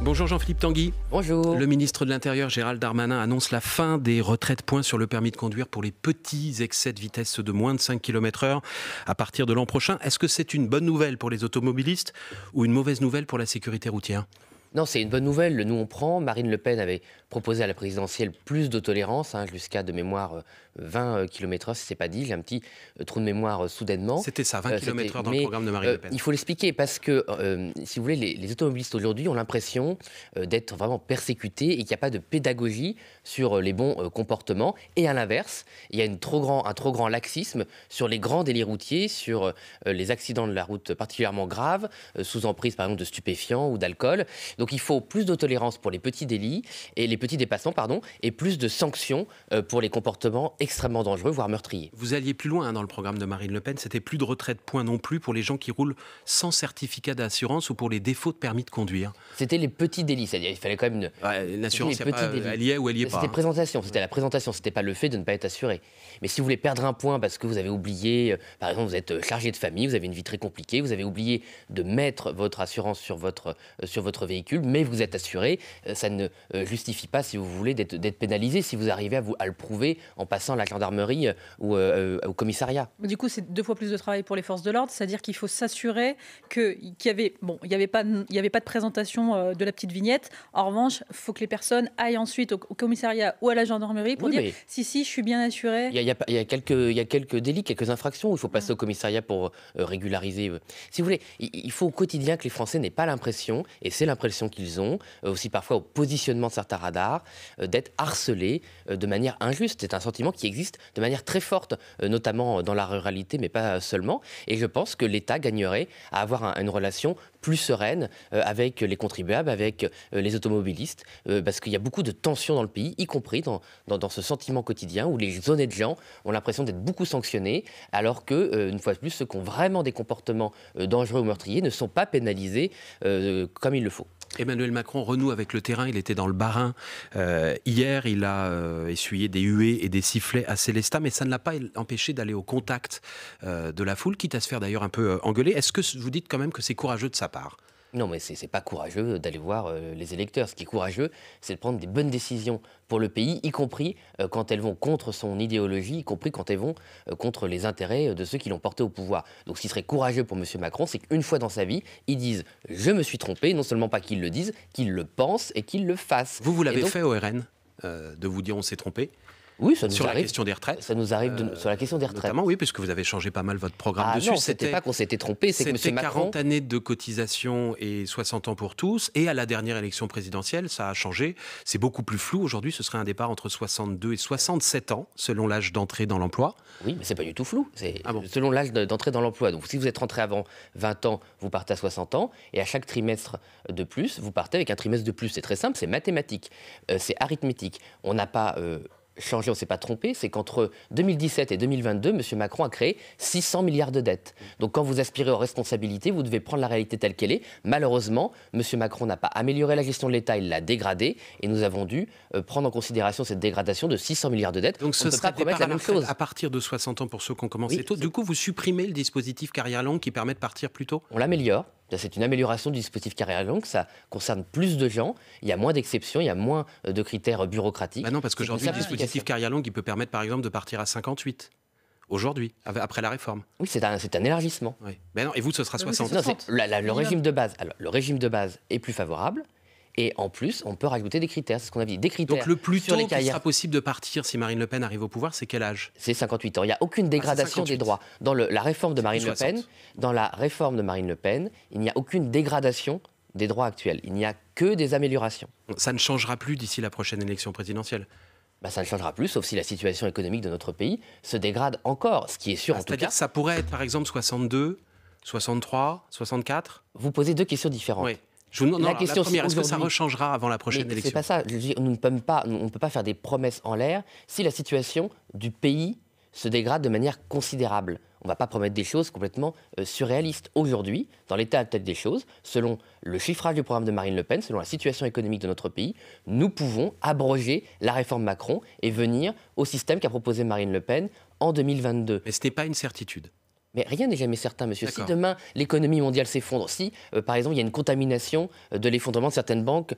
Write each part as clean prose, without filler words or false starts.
Bonjour Jean-Philippe Tanguy. Bonjour. Le ministre de l'Intérieur Gérald Darmanin annonce la fin des retraits points sur le permis de conduire pour les petits excès de vitesse de moins de 5 km/h à partir de l'an prochain. Est-ce que c'est une bonne nouvelle pour les automobilistes ou une mauvaise nouvelle pour la sécurité routière ? Non, c'est une bonne nouvelle. Nous, on prend. Marine Le Pen avait proposé à la présidentielle plus d'autolérance, jusqu'à de mémoire 20 km/h, si ce n'est pas dit. J'ai un petit trou de mémoire soudainement. C'était ça, 20 km/h dans le programme de Marine Le Pen. Il faut l'expliquer parce que, si vous voulez, les automobilistes aujourd'hui ont l'impression d'être vraiment persécutés et qu'il n'y a pas de pédagogie sur les bons comportements. Et à l'inverse, il y a un trop grand laxisme sur les grands délits routiers, sur les accidents de la route particulièrement graves, sous emprise par exemple de stupéfiants ou d'alcool. Donc il faut plus de tolérance pour les petits délits et les petits dépassements, et plus de sanctions pour les comportements extrêmement dangereux, voire meurtriers. Vous alliez plus loin dans le programme de Marine Le Pen, c'était plus de retrait de points non plus pour les gens qui roulent sans certificat d'assurance ou pour les défauts de permis de conduire. C'était les petits délits, c'est-à-dire il fallait quand même une assurance, elle y est ou elle y est pas. C'était présentation, c'était la présentation, c'était pas le fait de ne pas être assuré. Mais si vous voulez perdre un point parce que vous avez oublié, par exemple vous êtes chargé de famille, vous avez une vie très compliquée, vous avez oublié de mettre votre assurance sur votre véhicule, mais vous êtes assuré, ça ne justifie pas, si vous voulez, d'être pénalisé si vous arrivez à le prouver en passant à la gendarmerie ou au commissariat. Du coup, c'est 2 fois plus de travail pour les forces de l'ordre, c'est-à-dire qu'il faut s'assurer qu'il y avait, il n'y avait pas de présentation de la petite vignette. En revanche, il faut que les personnes aillent ensuite au commissariat ou à la gendarmerie pour dire si, je suis bien assuré. Il y a quelques délits, quelques infractions où il faut passer au commissariat pour régulariser. Si vous voulez, il faut au quotidien que les Français n'aient pas l'impression, et c'est l'impression qu'ils ont, aussi parfois au positionnement de certains radars, d'être harcelés de manière injuste. C'est un sentiment qui existe de manière très forte, notamment dans la ruralité, mais pas seulement. Et je pense que l'État gagnerait à avoir une relation plus sereine avec les contribuables, avec les automobilistes, parce qu'il y a beaucoup de tensions dans le pays, y compris dans ce sentiment quotidien où les honnêtes gens ont l'impression d'être beaucoup sanctionnés, alors que, une fois de plus, ceux qui ont vraiment des comportements dangereux ou meurtriers ne sont pas pénalisés comme il le faut. Emmanuel Macron renoue avec le terrain, il était dans le Bas-Rhin hier, il a essuyé des huées et des sifflets à Célestat, mais ça ne l'a pas empêché d'aller au contact de la foule, quitte à se faire d'ailleurs un peu engueuler. Est-ce que vous dites quand même que c'est courageux de sa part ? Non, mais c'est pas courageux d'aller voir les électeurs. Ce qui est courageux, c'est de prendre des bonnes décisions pour le pays, y compris quand elles vont contre son idéologie, y compris quand elles vont contre les intérêts de ceux qui l'ont porté au pouvoir. Donc ce qui serait courageux pour M. Macron, c'est qu'une fois dans sa vie, ils disent « je me suis trompé », non seulement pas qu'ils le disent, qu'ils le pensent et qu'ils le fassent. Vous l'avez fait au RN, de vous dire « on s'est trompé ». Oui, ça nous sur arrive. La question des retraites. Ça nous arrive sur la question des retraites. Notamment, oui, puisque vous avez changé pas mal votre programme dessus. Non, c'était pas qu'on s'était trompé, c'est que M. Macron... 40 années de cotisation et 60 ans pour tous. Et à la dernière élection présidentielle, ça a changé. C'est beaucoup plus flou. Aujourd'hui, ce serait un départ entre 62 et 67 ans, selon l'âge d'entrée dans l'emploi. Oui, mais c'est pas du tout flou. C'est selon l'âge d'entrée dans l'emploi. Donc, si vous êtes rentré avant 20 ans, vous partez à 60 ans. Et à chaque trimestre de plus, vous partez avec un trimestre de plus. C'est très simple, c'est mathématique. C'est arithmétique. On n'a pas... changé, on ne s'est pas trompé, c'est qu'entre 2017 et 2022, M. Macron a créé 600 milliards de dettes. Donc quand vous aspirez aux responsabilités, vous devez prendre la réalité telle qu'elle est. Malheureusement, M. Macron n'a pas amélioré la gestion de l'État, il l'a dégradée, et nous avons dû prendre en considération cette dégradation de 600 milliards de dettes. Donc on ne peut pas promettre la même chose. À partir de 60 ans pour ceux qui ont commencé tôt. Du coup, vous supprimez le dispositif carrière longue qui permet de partir plus tôt ? On l'améliore. C'est une amélioration du dispositif carrière longue, ça concerne plus de gens, il y a moins d'exceptions, il y a moins de critères bureaucratiques. Non, parce qu'aujourd'hui, le dispositif carrière longue, il peut permettre par exemple de partir à 58. Aujourd'hui, après la réforme. Oui, c'est un élargissement. Oui. Ben non, et vous, ce sera 60. Non, le régime de base. Alors, le régime de base est plus favorable. Et en plus, on peut rajouter des critères, c'est ce qu'on a dit, des critères. Donc le plus tôt qu'il sera possible de partir si Marine Le Pen arrive au pouvoir, c'est quel âge ? C'est 58 ans. Il n'y a aucune dégradation des droits. Dans la réforme de Marine Le Pen, il n'y a aucune dégradation des droits actuels. Il n'y a que des améliorations. Ça ne changera plus d'ici la prochaine élection présidentielle ? Ça ne changera plus, sauf si la situation économique de notre pays se dégrade encore. Ce qui est sûr, en tout cas... C'est-à-dire que ça pourrait être, par exemple, 62, 63, 64 ? Vous posez deux questions différentes. Oui. La première, est-ce que ça rechangera avant la prochaine élection ? C'est pas ça. On ne peut pas faire des promesses en l'air si la situation du pays se dégrade de manière considérable. On ne va pas promettre des choses complètement surréalistes. Aujourd'hui, dans l'état actuel des choses, selon le chiffrage du programme de Marine Le Pen, selon la situation économique de notre pays, nous pouvons abroger la réforme Macron et venir au système qu'a proposé Marine Le Pen en 2022. Mais ce n'est pas une certitude. Mais rien n'est jamais certain, monsieur. Si D'accord. demain, l'économie mondiale s'effondre, si, par exemple, il y a une contamination de l'effondrement de certaines banques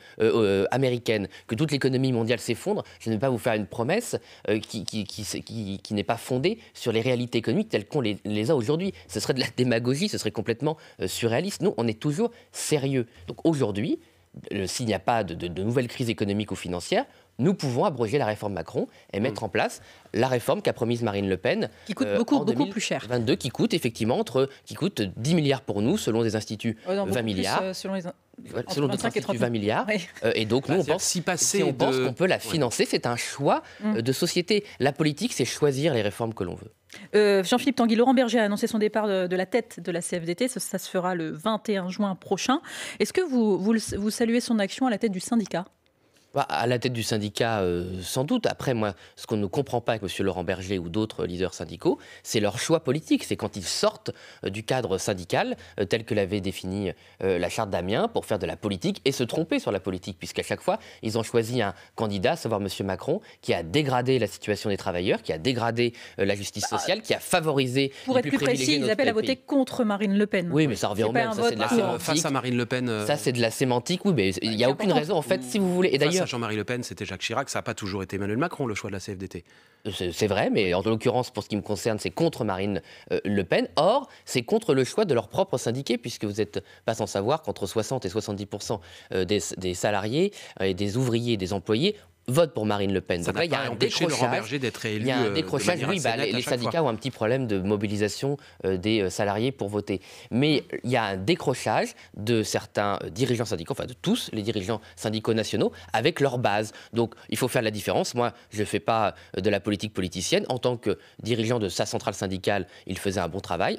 américaines, que toute l'économie mondiale s'effondre, je ne vais pas vous faire une promesse qui n'est pas fondée sur les réalités économiques telles qu'on les a aujourd'hui. Ce serait de la démagogie, ce serait complètement surréaliste. Nous, on est toujours sérieux. Donc aujourd'hui, s'il n'y a pas de nouvelle crise économique ou financière, nous pouvons abroger la réforme Macron et mettre en place la réforme qu'a promise Marine Le Pen. Qui coûte beaucoup plus cher. 2022, qui coûte effectivement qui coûte 10 milliards pour nous, selon des instituts, 20 milliards. Plus, selon d'autres instituts, 20 milliards. Oui. Et donc, nous, on pense, on pense qu'on peut la financer. C'est un choix de société. La politique, c'est choisir les réformes que l'on veut. Jean-Philippe Tanguy, Laurent Berger a annoncé son départ de la tête de la CFDT. Ça se fera le 21 juin prochain. Est-ce que vous saluez son action à la tête du syndicat ? À la tête du syndicat, sans doute. Après, moi, ce qu'on ne comprend pas avec M. Laurent Berger ou d'autres leaders syndicaux, c'est leur choix politique. C'est quand ils sortent du cadre syndical, tel que l'avait défini la charte d'Amiens, pour faire de la politique et se tromper sur la politique, puisqu'à chaque fois, ils ont choisi un candidat, à savoir M. Macron, qui a dégradé la situation des travailleurs, qui a dégradé la justice sociale, qui a favorisé pour les être plus plus précis, ils appellent à voter contre Marine Le Pen. Oui, mais ça revient au même. Ça, c'est de la sémantique. Face à Marine Le Pen. Ça, c'est de la sémantique. Oui, mais il n'y a aucune raison, en fait, si vous voulez. Et d'ailleurs, Jean-Marie Le Pen, c'était Jacques Chirac, ça n'a pas toujours été Emmanuel Macron, le choix de la CFDT. C'est vrai, mais en l'occurrence, pour ce qui me concerne, c'est contre Marine Le Pen. Or, c'est contre le choix de leurs propres syndiqués, puisque vous n'êtes pas sans savoir qu'entre 60 et 70% des salariés, et des ouvriers et des employés vote pour Marine Le Pen. Ça donc là, il y a un décrochage. D'être élu. Il y a un décrochage. Oui, les syndicats ont un petit problème de mobilisation des salariés pour voter. Mais il y a un décrochage de certains dirigeants syndicaux, enfin de tous les dirigeants syndicaux nationaux, avec leur base. Donc il faut faire la différence. Moi, je ne fais pas de la politique politicienne. En tant que dirigeant de sa centrale syndicale, il faisait un bon travail.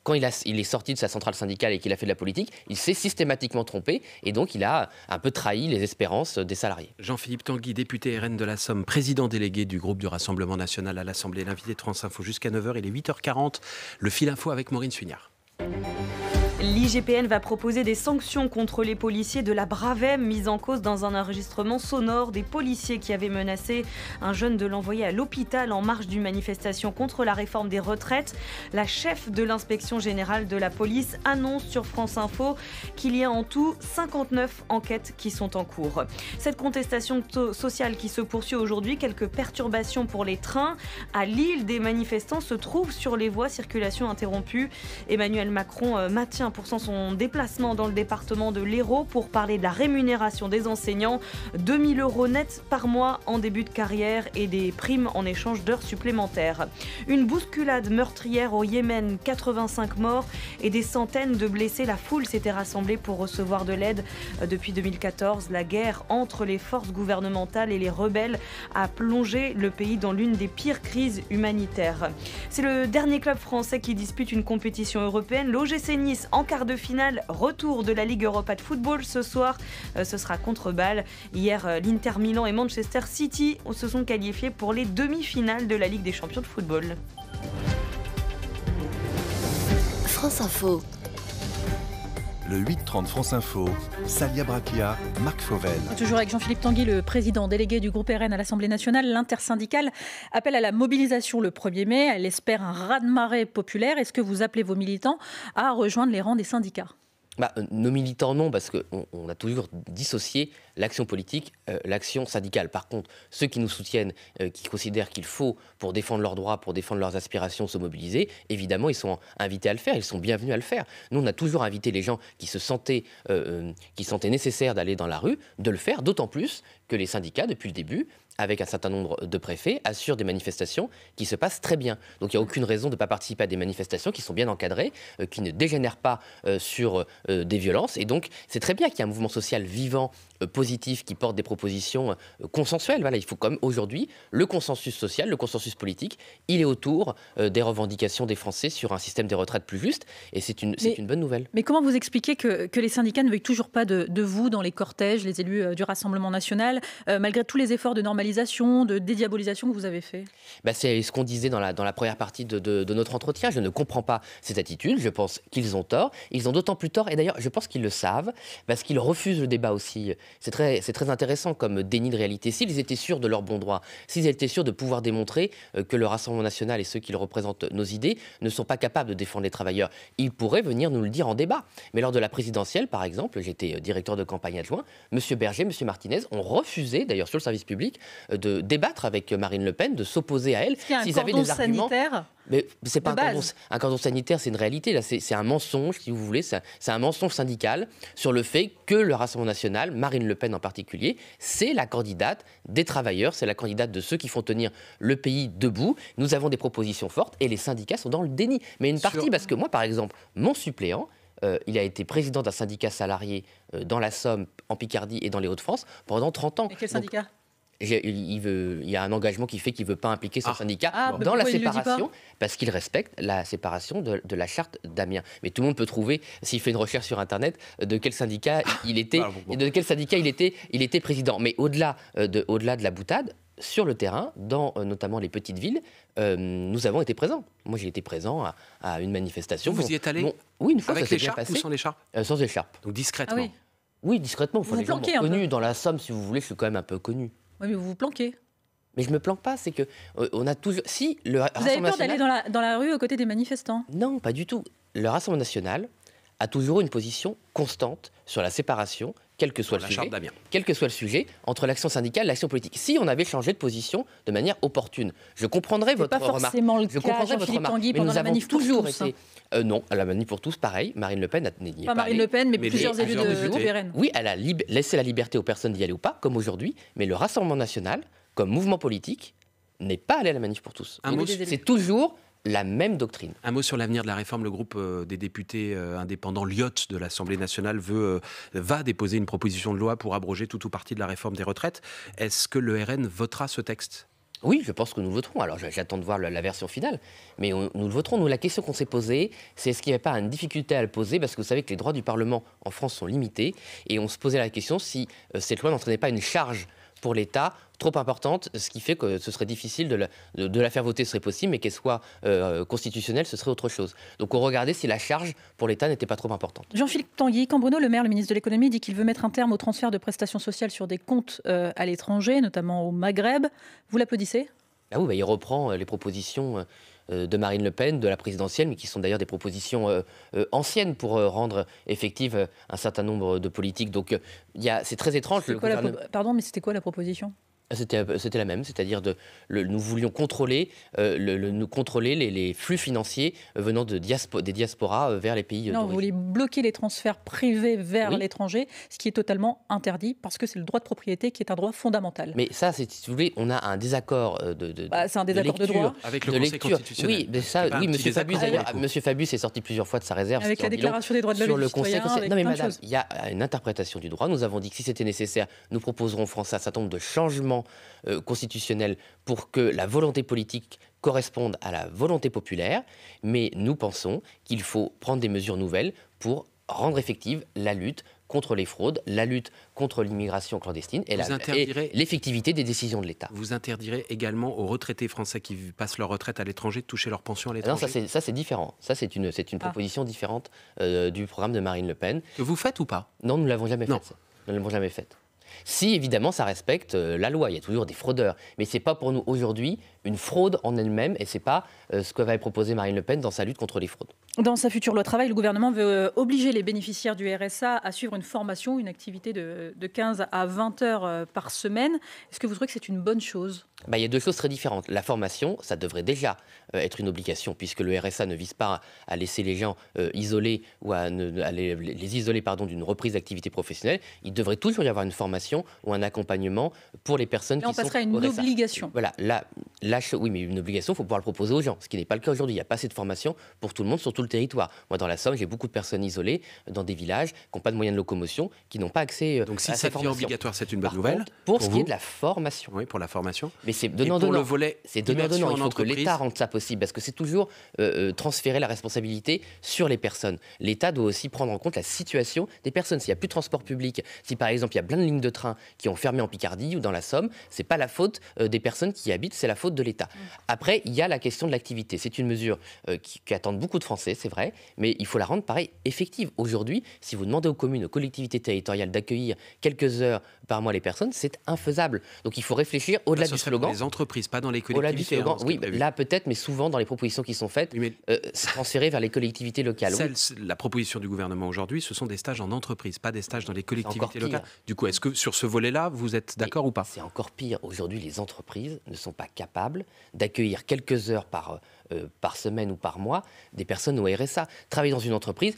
Quand il est sorti de sa centrale syndicale et qu'il a fait de la politique, il s'est systématiquement trompé. Et donc il a un peu trahi les espérances des salariés. Jean-Philippe Tanguy, député RN de la Somme, président délégué du groupe du Rassemblement national à l'Assemblée, l'invité de France Info jusqu'à 9h, il est 8h40, le fil info avec Maureen Suignard. L'IGPN va proposer des sanctions contre les policiers de la Bravem, mis en cause dans un enregistrement sonore des policiers qui avaient menacé un jeune de l'envoyer à l'hôpital en marge d'une manifestation contre la réforme des retraites. La chef de l'inspection générale de la police annonce sur France Info qu'il y a en tout 59 enquêtes qui sont en cours. Cette contestation sociale qui se poursuit aujourd'hui, quelques perturbations pour les trains. À Lille, des manifestants se trouvent sur les voies, circulation interrompue. Emmanuel Macron maintient pourtant son déplacement dans le département de l'Hérault pour parler de la rémunération des enseignants. 2 000 € net par mois en début de carrière et des primes en échange d'heures supplémentaires. Une bousculade meurtrière au Yémen, 85 morts et des centaines de blessés. La foule s'était rassemblée pour recevoir de l'aide. Depuis 2014, la guerre entre les forces gouvernementales et les rebelles a plongé le pays dans l'une des pires crises humanitaires. C'est le dernier club français qui dispute une compétition européenne. L'OGC Nice en quart de finale, retour de la Ligue Europa de football ce soir, ce sera contre Bâle. Hier, l'Inter Milan et Manchester City se sont qualifiés pour les demi-finales de la Ligue des champions de football. France Info. Le 8-30 France Info, Salia Brakia, Marc Fauvel. Toujours avec Jean-Philippe Tanguy, le président délégué du groupe RN à l'Assemblée nationale. L'intersyndicale appelle à la mobilisation le 1er mai. Elle espère un raz-de-marée populaire. Est-ce que vous appelez vos militants à rejoindre les rangs des syndicats ? Nos militants, non, parce qu'on a toujours dissocié l'action politique, l'action syndicale. Par contre, ceux qui nous soutiennent, qui considèrent qu'il faut, pour défendre leurs droits, pour défendre leurs aspirations, se mobiliser, évidemment, ils sont invités à le faire, ils sont bienvenus à le faire. Nous, on a toujours invité les gens qui sentaient nécessaire d'aller dans la rue, de le faire, d'autant plus que les syndicats, depuis le début, avec un certain nombre de préfets, assurent des manifestations qui se passent très bien. Donc il n'y a aucune raison de ne pas participer à des manifestations qui sont bien encadrées, qui ne dégénèrent pas sur des violences. Et donc c'est très bien qu'il y ait un mouvement social vivant, positif, qui porte des propositions consensuelles. Voilà, il faut comme aujourd'hui, le consensus social, le consensus politique, il est autour des revendications des Français sur un système des retraites plus juste. Et c'est une bonne nouvelle. Mais comment vous expliquez que les syndicats ne veuillent toujours pas de vous dans les cortèges, les élus du Rassemblement national, malgré tous les efforts de normalisation sacralisation, de dédiabolisation que vous avez fait? C'est ce qu'on disait dans la première partie de notre entretien. Je ne comprends pas cette attitude. Je pense qu'ils ont tort. Ils ont d'autant plus tort. Et d'ailleurs, je pense qu'ils le savent parce qu'ils refusent le débat aussi. C'est très intéressant comme déni de réalité. S'ils étaient sûrs de leur bon droit, s'ils étaient sûrs de pouvoir démontrer que le Rassemblement national et ceux qui le représentent nos idées ne sont pas capables de défendre les travailleurs, ils pourraient venir nous le dire en débat. Mais lors de la présidentielle, par exemple, j'étais directeur de campagne adjoint, M. Berger, M. Martinez ont refusé, d'ailleurs sur le service public, de débattre avec Marine Le Pen, de s'opposer à elle. S'ils avaient des arguments sanitaire. Mais c'est pas un cordon sanitaire, c'est une réalité. Là, c'est un mensonge, si vous voulez. C'est un mensonge syndical sur le fait que le Rassemblement national, Marine Le Pen en particulier, c'est la candidate des travailleurs, c'est la candidate de ceux qui font tenir le pays debout. Nous avons des propositions fortes et les syndicats sont dans le déni. Mais une partie, parce que moi, par exemple, mon suppléant, il a été président d'un syndicat salarié dans la Somme, en Picardie et dans les Hauts-de-France pendant 30 ans. Et quel syndicat ? Il y a un engagement qui fait qu'il ne veut pas impliquer son syndicat dans la séparation, parce qu'il respecte la séparation de la charte d'Amiens. Mais tout le monde peut trouver, s'il fait une recherche sur Internet, de quel syndicat il était, et de quel syndicat il était président. Mais au-delà de la boutade, sur le terrain, dans notamment les petites villes, nous avons été présents. Moi, j'ai été présent à une manifestation. Vous y êtes allé oui, une fois, avec ça s'est bien l'écharpe passé. ou sans l'écharpe Sans écharpe. Donc discrètement. Ah oui. Oui, discrètement. Vous Les gens planquez m'ont un peu. connu dans la Somme, si vous voulez, je suis quand même un peu connu. Oui, mais vous vous planquez. Mais je me planque pas, c'est que on a toujours. Si le Vous avez Rassemblement peur d'aller national... dans la rue aux côtés des manifestants? Non, pas du tout. Le Rassemblement national a toujours une position constante sur la séparation, quel que soit le sujet, entre l'action syndicale et l'action politique. Si on avait changé de position de manière opportune, je comprendrais votre remarque. C'est pas forcément le cas, Jean-Philippe Tanguy, pendant la manif pour tous. Non, à la manif pour tous, pareil. Marine Le Pen n'y est pas Marine Le Pen, mais plusieurs élus de RN. Oui, elle a laissé la liberté aux personnes d'y aller ou pas, comme aujourd'hui. Mais le Rassemblement national, comme mouvement politique, n'est pas allé à la manif pour tous. C'est toujours la même doctrine. Un mot sur l'avenir de la réforme. Le groupe des députés indépendants Lyotte de l'Assemblée nationale va déposer une proposition de loi pour abroger tout ou partie de la réforme des retraites. Est-ce que le RN votera ce texte ? Oui, je pense que nous le voterons. Alors j'attends de voir la version finale, mais nous le voterons. Nous, la question qu'on s'est posée, c'est est-ce qu'il n'y avait pas une difficulté à le poser, parce que vous savez que les droits du Parlement en France sont limités, et on se posait la question si cette loi n'entraînait pas une charge pour l'État trop importante, ce qui fait que ce serait difficile de la faire voter, ce serait possible, mais qu'elle soit constitutionnelle, ce serait autre chose. Donc on regardait si la charge pour l'État n'était pas trop importante. Jean-Philippe Tanguy, quand Bruno Le Maire, le ministre de l'économie, dit qu'il veut mettre un terme au transfert de prestations sociales sur des comptes à l'étranger, notamment au Maghreb, vous l'applaudissez ? Ah oui, il reprend les propositions de Marine Le Pen, de la présidentielle, mais qui sont d'ailleurs des propositions anciennes pour rendre effective un certain nombre de politiques. Donc c'est très étrange. Pardon, mais c'était quoi la proposition ? C'était la même, c'est-à-dire nous voulions contrôler, les flux financiers venant des diasporas vers les pays d'origine. Vous voulez bloquer les transferts privés vers l'étranger, ce qui est totalement interdit parce que c'est le droit de propriété qui est un droit fondamental. Mais ça, si vous voulez, on a un désaccord c'est un désaccord de droit avec le Conseil constitutionnel. Oui, mais ça, oui, Monsieur Fabius est sorti plusieurs fois de sa réserve avec la Déclaration des droits de l'homme et du citoyen. Non mais madame, il y a une interprétation du droit. Nous avons dit que si c'était nécessaire, nous proposerons aux Français un certain nombre de changements constitutionnel pour que la volonté politique corresponde à la volonté populaire, mais nous pensons qu'il faut prendre des mesures nouvelles pour rendre effective la lutte contre les fraudes, la lutte contre l'immigration clandestine et l'effectivité des décisions de l'État. Vous interdirez également aux retraités français qui passent leur retraite à l'étranger de toucher leur pension à l'étranger ? Non, ça c'est différent. Ça c'est une proposition différente du programme de Marine Le Pen. Que vous faites ou pas ? Non, nous ne l'avons jamais faite. Nous ne l'avons jamais faite. Si, évidemment, ça respecte la loi. Il y a toujours des fraudeurs. Mais ce n'est pas pour nous, aujourd'hui, une fraude en elle-même. Et ce n'est pas ce que va proposer Marine Le Pen dans sa lutte contre les fraudes. Dans sa future loi travail, le gouvernement veut obliger les bénéficiaires du RSA à suivre une formation, une activité de 15 à 20 heures par semaine. Est-ce que vous trouvez que c'est une bonne chose ? Il y a deux choses très différentes. La formation, ça devrait déjà être une obligation, puisque le RSA ne vise pas à laisser les gens isolés ou à les isoler d'une reprise d'activité professionnelle. Il devrait toujours y avoir une formation ou un accompagnement pour les personnes qui sont au RSA. On passerait à une obligation. Voilà, oui, mais une obligation, il faut pouvoir le proposer aux gens, ce qui n'est pas le cas aujourd'hui. Il n'y a pas assez de formation pour tout le monde sur tout le le territoire. Moi, dans la Somme, j'ai beaucoup de personnes isolées dans des villages qui n'ont pas de moyens de locomotion, qui n'ont pas accès Donc si à ça cette devient formation. obligatoire, c'est une bonne Par nouvelle. contre, pour ce qui vous est de la formation. Oui, pour la formation. Mais c'est Et donnant-donnant. pour le volet C'est immersion donnant-donnant. en Il faut que entreprise. l'État rende ça possible parce que c'est toujours transférer la responsabilité sur les personnes. L'État doit aussi prendre en compte la situation des personnes. S'il n'y a plus de transport public, si par exemple il y a plein de lignes de train qui ont fermé en Picardie ou dans la Somme, c'est pas la faute des personnes qui y habitent, c'est la faute de l'État. Après, il y a la question de l'activité. C'est une mesure qui attendent beaucoup de Français, c'est vrai, mais il faut la rendre pareil effective. Aujourd'hui, si vous demandez aux communes, aux collectivités territoriales d'accueillir quelques heures par mois les personnes, c'est infaisable. Donc il faut réfléchir au-delà Ça du serait slogan. pour les entreprises, pas dans les Au-delà du collectivités. slogan, ce qui est oui, prévu. là peut-être, mais souvent dans les propositions qui sont faites, Oui, mais c'est transféré vers les collectivités locales. Oui. la proposition du gouvernement aujourd'hui, ce sont des stages en entreprise, pas des stages dans les encore collectivités pire. locales. Du coup, est-ce que sur ce volet-là, vous êtes d'accord ou pas? C'est encore pire. Aujourd'hui, les entreprises ne sont pas capables d'accueillir quelques heures par semaine ou par mois des personnes au RSA. Travailler dans une entreprise,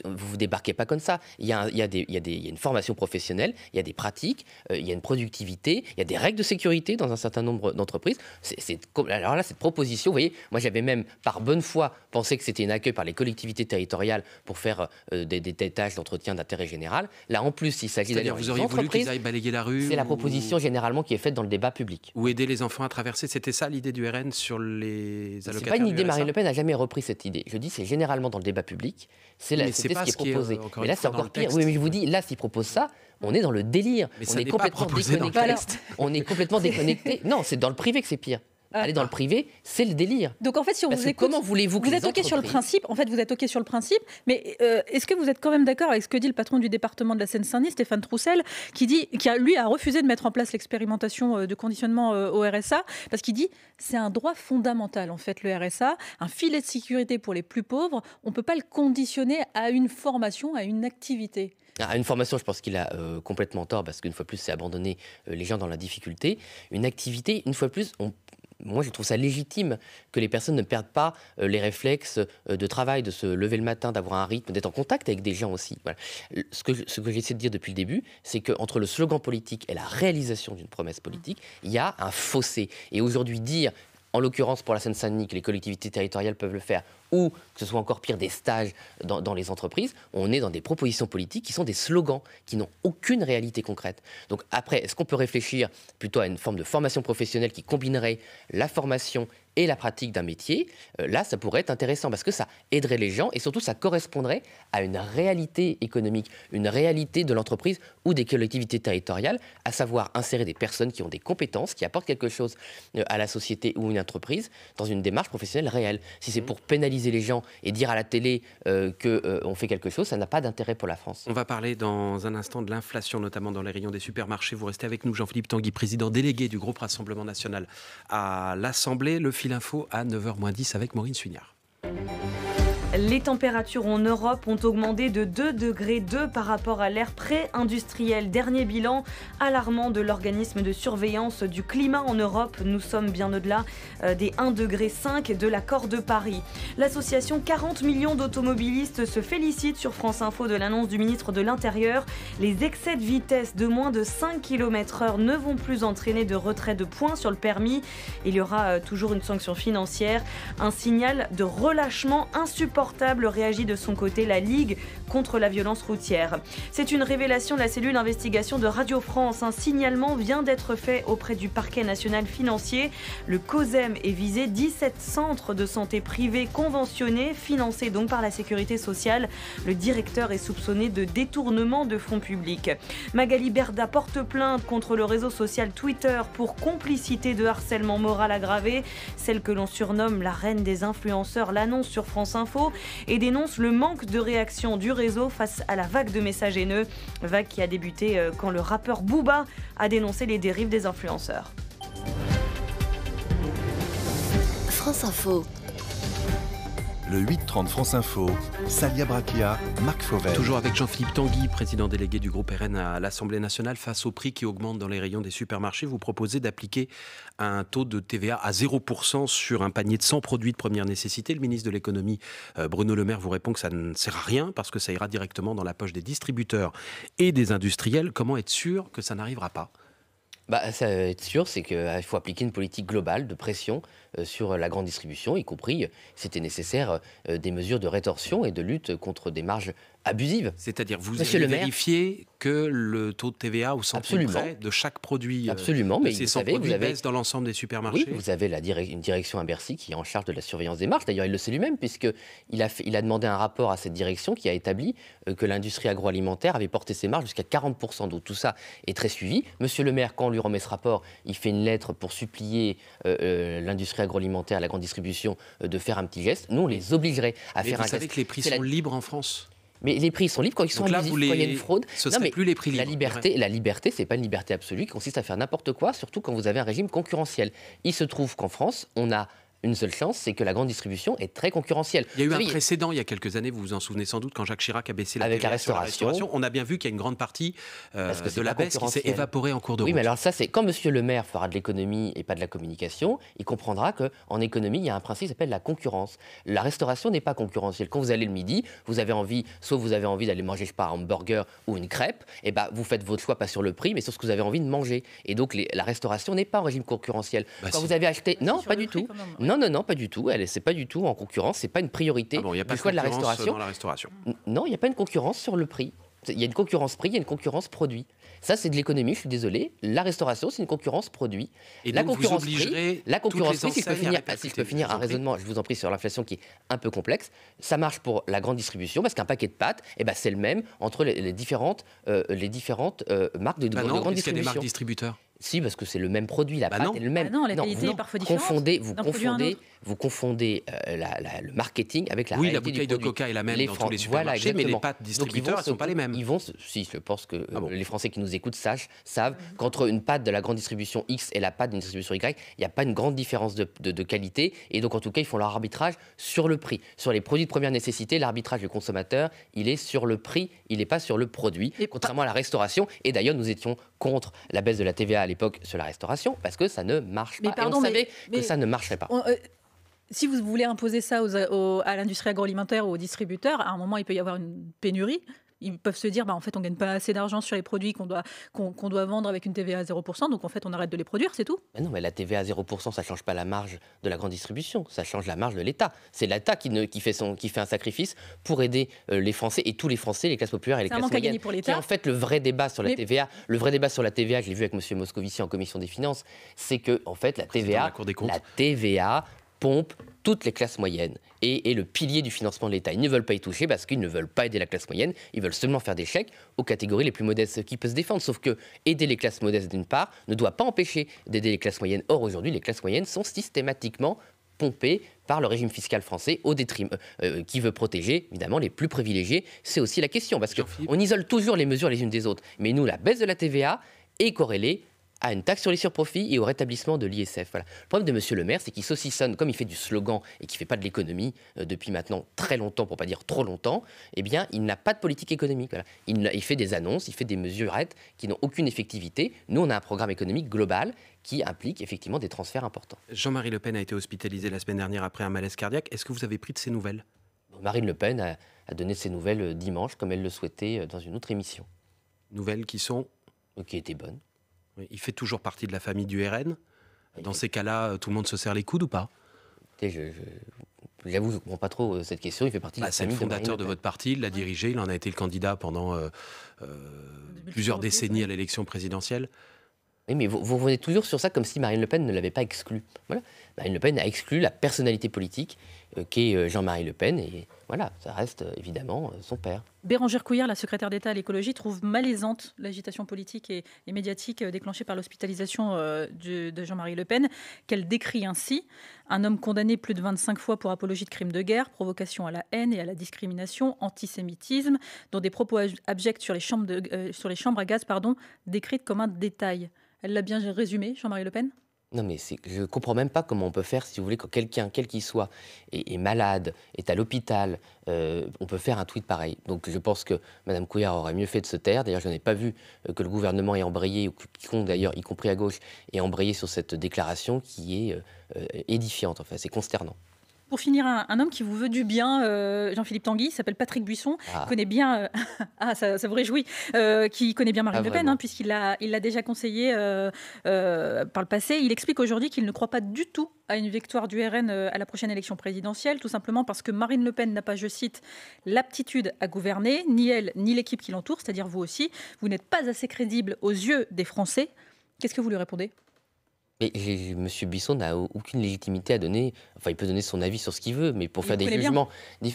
vous ne débarquez pas comme ça. Il y a une formation professionnelle, il y a des pratiques, il y a une productivité, il y a des règles de sécurité dans un certain nombre d'entreprises. Alors là, cette proposition, vous voyez, moi j'avais même par bonne foi pensé que c'était un accueil par les collectivités territoriales pour faire des tâches d'entretien d'intérêt général. Là, en plus, il s'agit d'aller C'est-à-dire, dans vous les auriez voulu entreprises. qu'ils aillent balayer la rue C'est la ou- proposition généralement qui est faite dans le débat public. ou aider les enfants à traverser. C'était ça l'idée du RN sur les C'est allocataires pas une du idée, RSA? Marine Le Pen n'a jamais repris cette idée. Je dis c'est généralement dans le débat public, Mais c'est c'était pas ce qui est ce qui est, proposé. encore Mais une là fois, c'est dans encore le pire. texte. Oui, mais je vous dis, là s'il propose ça, on est dans le délire. Mais On ça est n'est pas complètement proposé dans le déconnecté. texte. On est complètement déconnecté. Non, c'est dans le privé que c'est pire. Aller dans le privé, c'est le délire. Donc en fait, si on Parce vous que écoute, comment voulez-vous que vous les êtes OK sur le entreprises- principe. En fait, vous êtes OK sur le principe, mais est-ce que vous êtes quand même d'accord avec ce que dit le patron du département de la Seine-Saint-Denis, Stéphane Troussel, lui a refusé de mettre en place l'expérimentation de conditionnement au RSA parce qu'il dit c'est un droit fondamental en fait le RSA, un filet de sécurité pour les plus pauvres. On peut pas le conditionner à une formation, à une activité. À une formation, je pense qu'il a complètement tort parce qu'une fois de plus, c'est abandonner les gens dans la difficulté. Une activité, une fois de plus, moi, je trouve ça légitime que les personnes ne perdent pas les réflexes de travail, de se lever le matin, d'avoir un rythme, d'être en contact avec des gens aussi. Voilà. Ce que j'essaie de dire depuis le début, c'est qu'entre le slogan politique et la réalisation d'une promesse politique, il y a un fossé. Et aujourd'hui, dire, en l'occurrence pour la Seine-Saint-Denis, que les collectivités territoriales peuvent le faire, ou que ce soit encore pire des stages dans les entreprises, on est dans des propositions politiques qui sont des slogans, qui n'ont aucune réalité concrète. Donc après, est-ce qu'on peut réfléchir plutôt à une forme de formation professionnelle qui combinerait la formation et la pratique d'un métier? Là, ça pourrait être intéressant parce que ça aiderait les gens et surtout ça correspondrait à une réalité économique, une réalité de l'entreprise ou des collectivités territoriales, à savoir insérer des personnes qui ont des compétences, qui apportent quelque chose à la société ou une entreprise dans une démarche professionnelle réelle. Si c'est pour pénaliser les gens et dire à la télé qu'on fait quelque chose, ça n'a pas d'intérêt pour la France. On va parler dans un instant de l'inflation, notamment dans les rayons des supermarchés. Vous restez avec nous, Jean-Philippe Tanguy, président délégué du groupe Rassemblement National à l'Assemblée. Le fil info à 9h-10 avec Maureen Suignard. Les températures en Europe ont augmenté de 2,2 degrés par rapport à l'ère pré-industrielle. Dernier bilan alarmant de l'organisme de surveillance du climat en Europe. Nous sommes bien au-delà des 1,5 degré de l'accord de Paris. L'association 40 millions d'automobilistes se félicite sur France Info de l'annonce du ministre de l'Intérieur. Les excès de vitesse de moins de 5 km/h ne vont plus entraîner de retrait de points sur le permis. Il y aura toujours une sanction financière. Un signal de relâchement insupportable réagit de son côté la Ligue contre la violence routière. C'est une révélation de la cellule d'investigation de Radio France. Un signalement vient d'être fait auprès du parquet national financier. Le COSEM est visé, 17 centres de santé privés conventionnés, financés donc par la sécurité sociale. Le directeur est soupçonné de détournement de fonds publics. Magali Berda porte plainte contre le réseau social Twitter pour complicité de harcèlement moral aggravé. Celle que l'on surnomme la reine des influenceurs l'annonce sur France Info et dénonce le manque de réaction du réseau face à la vague de messages haineux. Vague qui a débuté quand le rappeur Booba a dénoncé les dérives des influenceurs. France Info. Le 8-30 France Info, Salia Brakia, Marc Fauvel. Toujours avec Jean-Philippe Tanguy, président délégué du groupe RN à l'Assemblée nationale. Face aux prix qui augmentent dans les rayons des supermarchés, vous proposez d'appliquer un taux de TVA à 0% sur un panier de 100 produits de première nécessité. Le ministre de l'économie, Bruno Le Maire, vous répond que ça ne sert à rien parce que ça ira directement dans la poche des distributeurs et des industriels. Comment être sûr que ça n'arrivera pas ? Ça va être sûr, c'est qu'il faut appliquer une politique globale de pression sur la grande distribution, y compris, c'était nécessaire, des mesures de rétorsion et de lutte contre des marges abusives. C'est-à-dire, vous Monsieur avez le maire, vérifié que le taux de TVA au centime près de chaque produit, absolument, mais ces vous 100 savez, produits vous avez baisse dans l'ensemble des supermarchés. Oui, vous avez une direction à Bercy qui est en charge de la surveillance des marges. D'ailleurs, il le sait lui-même, puisqu'il a demandé un rapport à cette direction qui a établi que l'industrie agroalimentaire avait porté ses marges jusqu'à 40%. Donc tout ça est très suivi. Monsieur le maire, quand on lui remet ce rapport, il fait une lettre pour supplier l'industrie agroalimentaire, la grande distribution, de faire un petit geste. Nous, on les obligerait à faire un geste. Vous savez que les prix sont libres en France. Mais les prix sont libres quand ils sont abusifs, quand il y a une fraude. Ce serait plus les prix libres. La liberté, c'est pas une liberté absolue qui consiste à faire n'importe quoi, surtout quand vous avez un régime concurrentiel. Il se trouve qu'en France, on a une seule chance, c'est que la grande distribution est très concurrentielle. Il y a eu un précédent il y a quelques années, vous vous en souvenez sans doute, quand Jacques Chirac a baissé la TVA sur la restauration. On a bien vu qu'il y a une grande partie de la baisse qui s'est évaporée en cours de route. Oui, mais alors ça, c'est quand Monsieur le maire fera de l'économie et pas de la communication, il comprendra qu'en économie, il y a un principe qui s'appelle la concurrence. La restauration n'est pas concurrentielle. Quand vous allez le midi, vous avez envie d'aller manger, je sais pas, un hamburger ou une crêpe, et vous faites votre choix pas sur le prix, mais sur ce que vous avez envie de manger. Et donc la restauration n'est pas en régime concurrentiel. Quand vous avez acheté, non, pas du tout. Non, pas du tout. C'est pas du tout en concurrence. C'est pas une priorité du choix de la restauration. Dans la restauration. Non, il n'y a pas une concurrence sur le prix. Il y a une concurrence prix, il y a une concurrence produit. Ça, c'est de l'économie, je suis désolé. La restauration, c'est une concurrence produit. Et la concurrence prix, si je peux finir un raisonnement, je vous en prie, sur l'inflation qui est un peu complexe, ça marche pour la grande distribution, parce qu'un paquet de pâtes, c'est le même entre les différentes marques de grande distribution. Est-ce qu'il y a des marques distributeurs ? Si, parce que c'est le même produit, la pâte est le même. Non, la qualité est parfois différente. Vous confondez le marketing avec la réalité du produit. Oui, la bouteille de Coca est la même dans tous les supermarchés, mais les pâtes distributeurs, elles ne sont pas les mêmes. Je pense que les Français qui nous écoutent savent qu'entre une pâte de la grande distribution X et la pâte d'une distribution Y, il n'y a pas une grande différence de qualité. Et donc, en tout cas, ils font leur arbitrage sur le prix. Sur les produits de première nécessité, l'arbitrage du consommateur, il est sur le prix, il n'est pas sur le produit, contrairement à la restauration. Et d'ailleurs, nous étions contre la baisse de la TVA à l'époque sur la restauration, parce que ça ne marche pas. Et on savait que ça ne marcherait pas. Si vous voulez imposer ça à l'industrie agroalimentaire ou aux distributeurs, à un moment, il peut y avoir une pénurie. Ils peuvent se dire, en fait, on ne gagne pas assez d'argent sur les produits qu'on doit vendre avec une TVA à 0%, donc en fait, on arrête de les produire, c'est tout. Mais non, mais la TVA à 0%, ça ne change pas la marge de la grande distribution, ça change la marge de l'État. C'est l'État qui fait un sacrifice pour aider les Français, et tous les Français, les classes populaires et les classes moyennes. Pour l'État. En fait, le vrai débat sur la TVA, je l'ai vu avec M. Moscovici en commission des finances, c'est que, en fait, la TVA pompe toutes les classes moyennes et est le pilier du financement de l'État. Ils ne veulent pas y toucher parce qu'ils ne veulent pas aider la classe moyenne, ils veulent seulement faire des chèques aux catégories les plus modestes, ce qui peut se défendre. Sauf que aider les classes modestes d'une part ne doit pas empêcher d'aider les classes moyennes. Or, aujourd'hui, les classes moyennes sont systématiquement pompées par le régime fiscal français au détriment qui veut protéger évidemment les plus privilégiés. C'est aussi la question, parce qu'on isole toujours les mesures les unes des autres. Mais nous, la baisse de la TVA est corrélée à une taxe sur les surprofits et au rétablissement de l'ISF. Voilà. Le problème de M. le maire, c'est qu'il saucissonne, comme il fait du slogan et qu'il ne fait pas de l'économie depuis maintenant très longtemps, pour ne pas dire trop longtemps, il n'a pas de politique économique. Voilà. Il fait des annonces, il fait des mesurettes qui n'ont aucune effectivité. Nous, on a un programme économique global qui implique effectivement des transferts importants. Jean-Marie Le Pen a été hospitalisé la semaine dernière après un malaise cardiaque. Est-ce que vous avez pris de ses nouvelles ? Marine Le Pen a donné ses nouvelles dimanche, comme elle le souhaitait dans une autre émission. Nouvelles qui étaient bonnes. Il fait toujours partie de la famille du RN. Dans ces cas-là, tout le monde se serre les coudes ou pas ? J'avoue, je ne comprends pas trop cette question. Il fait partie de la famille. C'est le fondateur de votre parti, il l'a dirigé, il en a été le candidat pendant plusieurs décennies à l'élection présidentielle. Oui, mais vous revenez toujours sur ça comme si Marine Le Pen ne l'avait pas exclu. Voilà. Marine Le Pen a exclu la personnalité politique qu'est Jean-Marie Le Pen, et voilà, ça reste évidemment son père. Bérangère Couillard, la secrétaire d'État à l'écologie, trouve malaisante l'agitation politique et médiatique déclenchée par l'hospitalisation de Jean-Marie Le Pen, qu'elle décrit ainsi: un homme condamné plus de 25 fois pour apologie de crimes de guerre, provocation à la haine et à la discrimination, antisémitisme, dont des propos abjects sur les chambres à gaz, décrites comme un détail. Elle l'a bien résumé, Jean-Marie Le Pen ? Non, mais je ne comprends même pas comment on peut faire, si vous voulez, quand quelqu'un, quel qu'il soit, est malade, est à l'hôpital, on peut faire un tweet pareil. Donc je pense que Mme Couillard aurait mieux fait de se taire. D'ailleurs, je n'ai pas vu que le gouvernement ait embrayé, ou quiconque d'ailleurs, y compris à gauche, ait embrayé sur cette déclaration qui est édifiante. Enfin, c'est consternant. Pour finir, un homme qui vous veut du bien, Jean-Philippe Tanguy, il s'appelle Patrick Buisson, connaît bien, ça vous réjouit, qui connaît bien Marine Le Pen, puisqu'il l'a déjà conseillé par le passé. Il explique aujourd'hui qu'il ne croit pas du tout à une victoire du RN à la prochaine élection présidentielle, tout simplement parce que Marine Le Pen n'a pas, je cite, l'aptitude à gouverner, ni elle, ni l'équipe qui l'entoure, c'est-à-dire vous aussi. Vous n'êtes pas assez crédible aux yeux des Français. Qu'est-ce que vous lui répondez ? Mais M. Buisson n'a aucune légitimité à donner. Enfin, il peut donner son avis sur ce qu'il veut, mais pour faire des jugements.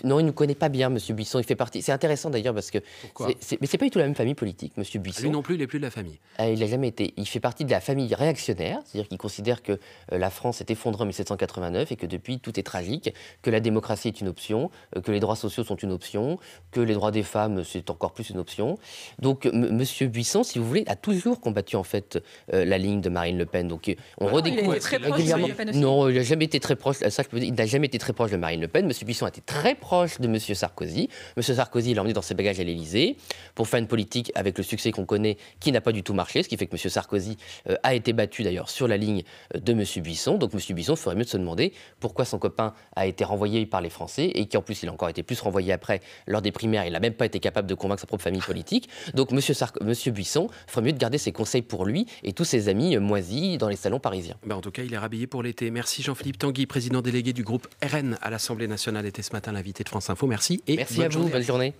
Non, il ne nous connaît pas bien, M. Buisson. Il fait partie. C'est intéressant d'ailleurs parce que. Mais c'est pas du tout la même famille politique, M. Buisson. Lui non plus, il n'est plus de la famille. Il n'a jamais été. Il fait partie de la famille réactionnaire, c'est-à-dire qu'il considère que la France s'est effondrée en 1789 et que depuis tout est tragique, que la démocratie est une option, que les droits sociaux sont une option, que les droits des femmes c'est encore plus une option. Donc, M. Buisson, si vous voulez, a toujours combattu en fait la ligne de Marine Le Pen. Donc, on redécouvre régulièrement. Non, il n'a jamais été très proche. Ça, il n'a jamais été très proche de Marine Le Pen. M. Buisson a été très proche de M. Sarkozy. M. Sarkozy l'a emmené dans ses bagages à l'Élysée pour faire une politique avec le succès qu'on connaît, qui n'a pas du tout marché, ce qui fait que M. Sarkozy a été battu d'ailleurs sur la ligne de M. Buisson. Donc M. Buisson ferait mieux de se demander pourquoi son copain a été renvoyé par les Français et qu'en plus il a encore été plus renvoyé après lors des primaires. Il n'a même pas été capable de convaincre sa propre famille politique. Donc M. Buisson ferait mieux de garder ses conseils pour lui et tous ses amis moisis dans les salons parisiens. En tout cas, il est rhabillé pour l'été. Merci Jean-Philippe Tanguy, président délégué du groupe RN à l'Assemblée nationale, était ce matin l'invité de France Info. Merci et merci à vous. Bonne journée.